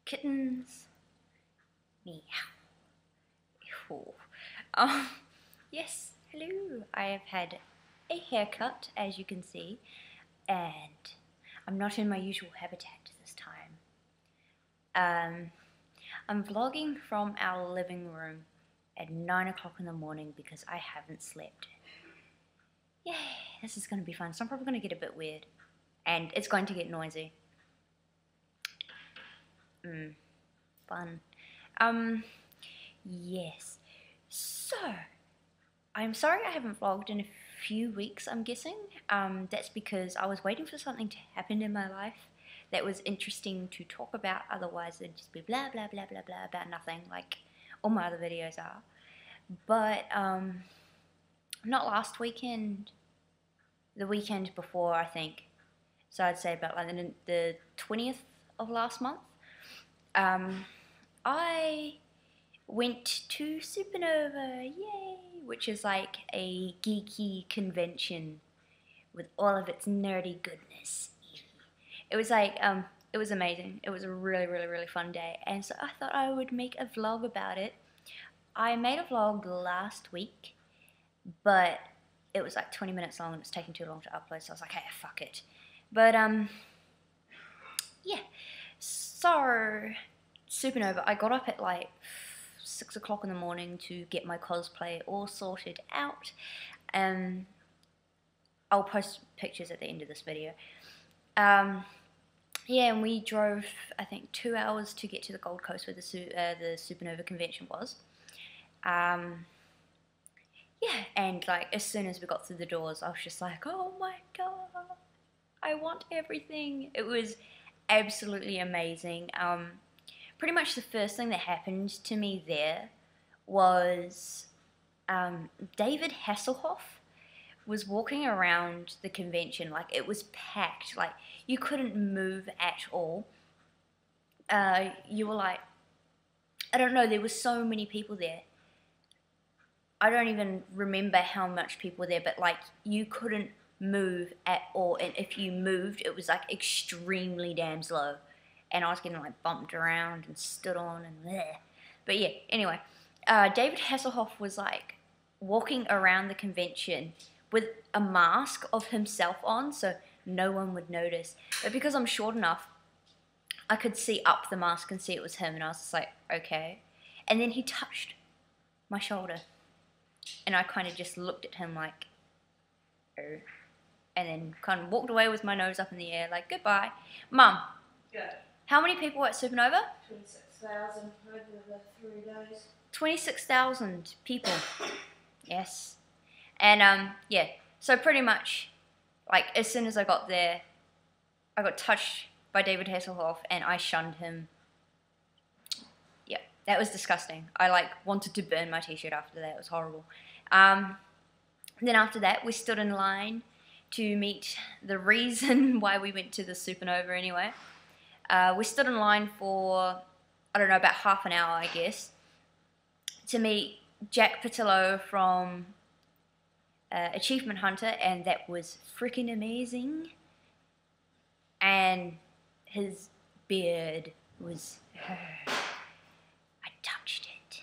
kittens. Meow. Oh. Yes, hello. I have had a haircut, as you can see, and I'm not in my usual habitat this time. I'm vlogging from our living room at 9 o'clock in the morning because I haven't slept. Yay, this is going to be fun. So I'm probably going to get a bit weird, and it's going to get noisy. Fun. Yes. So, I'm sorry I haven't vlogged in a few weeks, I'm guessing. That's because I was waiting for something to happen in my life that was interesting to talk about, otherwise it'd just be blah blah blah blah blah about nothing, like all my other videos are. But, not last weekend, the weekend before, I think. So I'd say about like the 20th of last month. I went to Supanova, yay! Which is like a geeky convention with all of its nerdy goodness. It was like, it was amazing. It was a really, really, really fun day, and so I thought I would make a vlog about it. I made a vlog last week, but it was like 20 minutes long and it's taking too long to upload, so I was like, hey, fuck it. But, yeah. So, Supanova, I got up at like 6 o'clock in the morning to get my cosplay all sorted out. I'll post pictures at the end of this video. Yeah, and we drove, I think, 2 hours to get to the Gold Coast where the Supanova convention was. Yeah, and like as soon as we got through the doors, I was just like, oh my god, I want everything. It was absolutely amazing. Pretty much the first thing that happened to me there was David Hasselhoff was walking around the convention. Like, it was packed, like you couldn't move at all. You were like, I don't know, there were so many people there. I don't even remember how much people were there, but like you couldn't move at all, and if you moved it was like extremely damn slow, and I was getting like bumped around and stood on and bleh. But yeah, anyway, David Hasselhoff was like walking around the convention with a mask of himself on so no one would notice, but because I'm short enough I could see up the mask and see it was him, and I was just like, okay. And then he touched my shoulder, and I kind of just looked at him like, oh, and then kind of walked away with my nose up in the air like, goodbye. Mum, yeah. How many people at Supanova? 26,000 over the 3 days. 26,000 people. Yes. And yeah, so pretty much, like, as soon as I got there, I got touched by David Hasselhoff and I shunned him. Yeah, that was disgusting. I like wanted to burn my t-shirt after that. It was horrible. Then after that, we stood in line to meet the reason why we went to the Supanova anyway. We stood in line for, I don't know, about half an hour, I guess, to meet Jack Patillo from Achievement Hunter, and that was freaking amazing. And his beard was, I touched it.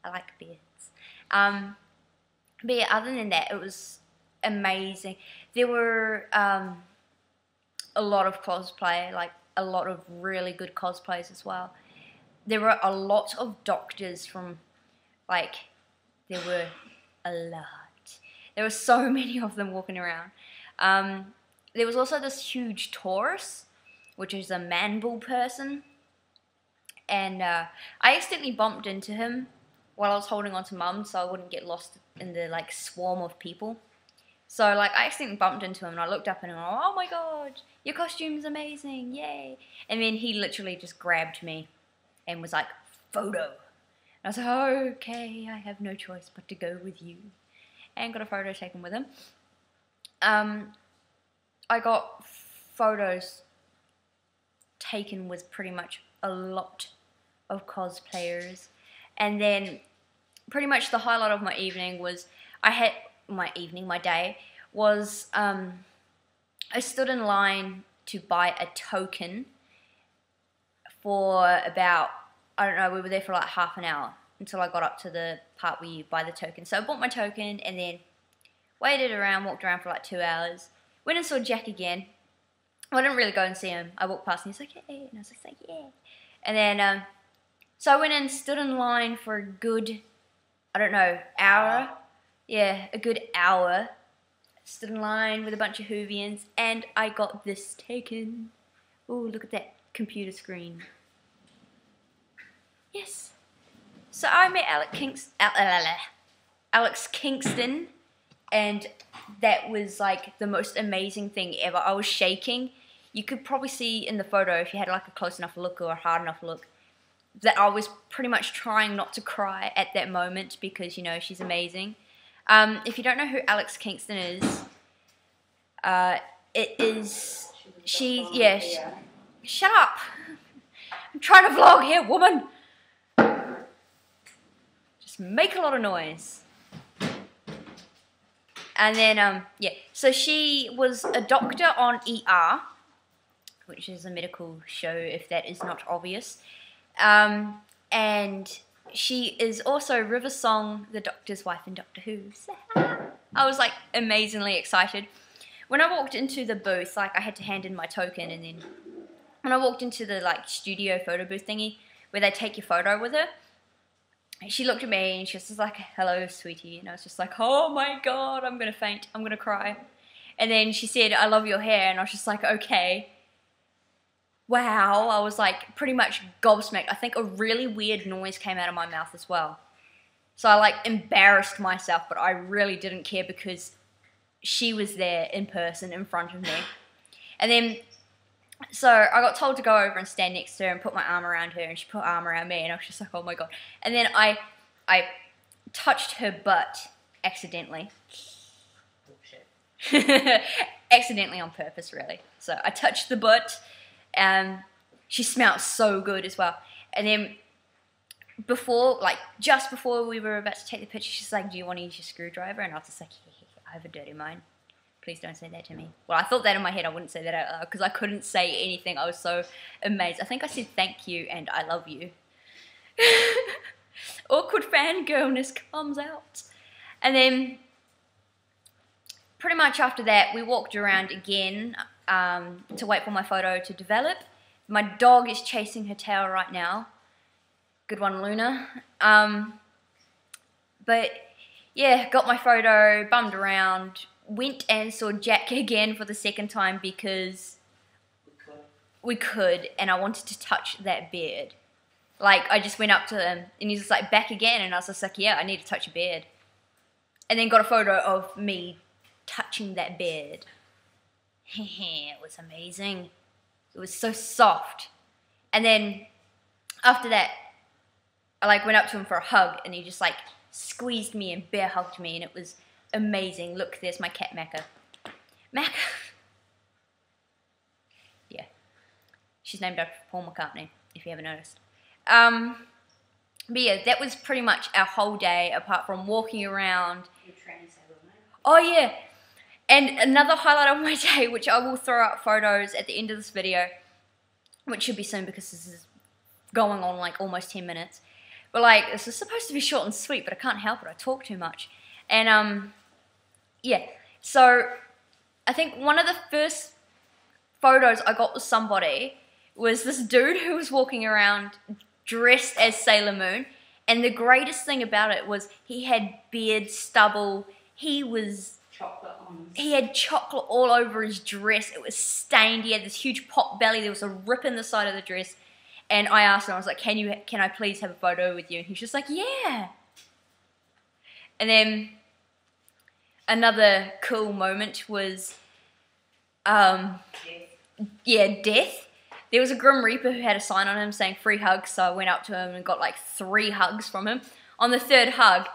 I like beards. But yeah, other than that, it was amazing. There were a lot of cosplay, like a lot of really good cosplays as well. There were a lot of doctors from, like, there were a lot. There were so many of them walking around. There was also this huge Taurus, which is a man-bull person. And I accidentally bumped into him while I was holding on to Mum so I wouldn't get lost in the, like, swarm of people. So, like, I accidentally bumped into him and I looked up at him and I went, oh my god, your costume's amazing, yay. And then he literally just grabbed me and was like, photo. And I was like, okay, I have no choice but to go with you. And got a photo taken with him. I got photos taken with pretty much a lot of cosplayers. And then pretty much the highlight of my evening was, my day was, I stood in line to buy a token for about, I don't know, we were there for like half an hour until I got up to the part where you buy the token. So I bought my token and then waited around, walked around for like 2 hours, went and saw Jack again. I didn't really go and see him. I walked past and he's like, hey, and I was like, yeah. And then, so I went and stood in line for a good, I don't know, hour. Yeah, a good hour. Stood in line with a bunch of Whovians and I got this taken. Ooh, look at that computer screen. Yes. So I met Alex Kingston, and that was like the most amazing thing ever. I was shaking. You could probably see in the photo, if you had like a close enough look or a hard enough look, that I was pretty much trying not to cry at that moment because, you know, she's amazing. If you don't know who Alex Kingston is, shut up. I'm trying to vlog here, woman. Just make a lot of noise. And then, yeah, so she was a doctor on ER, which is a medical show, if that is not obvious. And she is also River Song, the Doctor's wife in Doctor Who. So, I was, like, amazingly excited. When I walked into the booth, like, I had to hand in my token, and then when I walked into the, like, studio photo booth thingy, where they take your photo with her, she looked at me and she was just like, hello, sweetie. And I was just like, oh my God, I'm going to faint. I'm going to cry. And then she said, I love your hair. And I was just like, okay. Wow. I was like pretty much gobsmacked. I think a really weird noise came out of my mouth as well. So I like embarrassed myself, but I really didn't care because she was there in person in front of me. And then, so I got told to go over and stand next to her and put my arm around her, and she put her arm around me, and I was just like, oh my God. And then I touched her butt accidentally. Bullshit. Accidentally on purpose, really. So I touched the butt, and she smelled so good as well. And then before, like just before we were about to take the picture, she's like, do you want to use your screwdriver? And I was just like, I have a dirty mind. Please don't say that to me. Well, I thought that in my head. I wouldn't say that out loud because I couldn't say anything. I was so amazed. I think I said thank you and I love you. Awkward fangirlness comes out. And then pretty much after that, we walked around again to wait for my photo to develop. My dog is chasing her tail right now. Good one, Luna. But yeah, got my photo, bummed around. Went and saw Jack again for the second time because we could, and I wanted to touch that beard. Like, I just went up to him, and he's just like, back again, and I was just like, yeah, I need to touch your beard. And then got a photo of me touching that beard. It was amazing. It was so soft. And then, after that, I like went up to him for a hug, and he just like squeezed me and bear hugged me, and it was amazing. Look, there's my cat Macca. Macca. Yeah. She's named after Paul McCartney, if you haven't noticed. But yeah, that was pretty much our whole day, apart from walking around. Your training table, mate. Oh yeah. And another highlight of my day, which I will throw up photos at the end of this video, which should be soon because this is going on like almost 10 minutes. But like, this is supposed to be short and sweet, but I can't help it. I talk too much. And yeah, so I think one of the first photos I got with somebody was this dude who was walking around dressed as Sailor Moon, and the greatest thing about it was he had beard, stubble, he had chocolate all over his dress, it was stained, he had this huge pot belly, there was a rip in the side of the dress, and I asked him, I was like, can I please have a photo with you? And he was just like, yeah. And then another cool moment was, death. There was a Grim Reaper who had a sign on him saying free hugs, so I went up to him and got like 3 hugs from him. On the 3rd hug,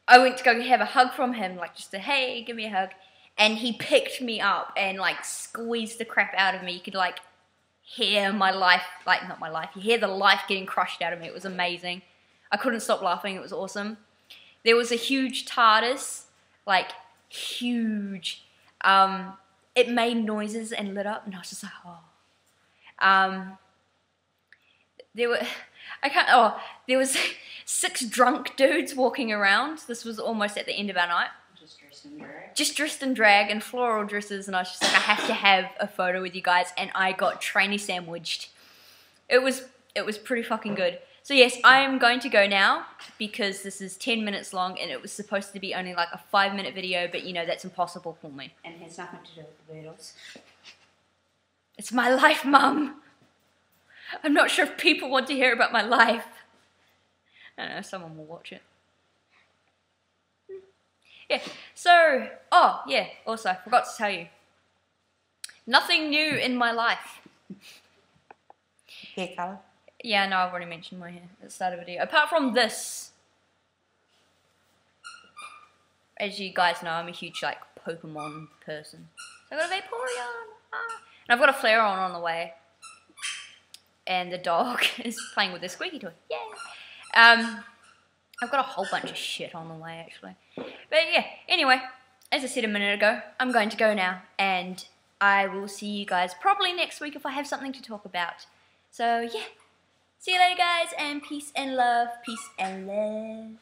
I went to go have a hug from him, like just a, hey, give me a hug. And he picked me up and like squeezed the crap out of me. You could like hear my life, like not my life, you hear the life getting crushed out of me. It was amazing. I couldn't stop laughing, it was awesome. There was a huge TARDIS, like huge. It made noises and lit up, and I was just like, oh. there were, there was 6 drunk dudes walking around. This was almost at the end of our night. Just dressed in drag. Just dressed in drag and floral dresses, and I was just like, I have to have a photo with you guys, and I got trainee sandwiched. It was pretty fucking good. So yes, I'm going to go now because this is 10 minutes long and it was supposed to be only like a 5-minute video, but you know, that's impossible for me. And it has nothing to do with the Beatles. It's my life, Mum. I'm not sure if people want to hear about my life. I don't know, someone will watch it. Yeah, so, oh yeah, also, I forgot to tell you. Nothing new in my life. Hair colour? Yeah, no, I've already mentioned my hair at the start of the video. Apart from this, as you guys know, I'm a huge, like, Pokemon person. So I've got a Vaporeon. And I've got a Flareon on the way. And the dog is playing with the squeaky toy. Yay! I've got a whole bunch of shit on the way, actually. But yeah, anyway, as I said a minute ago, I'm going to go now. And I will see you guys probably next week if I have something to talk about. So, yeah. See you later, guys, and peace and love. Peace and love.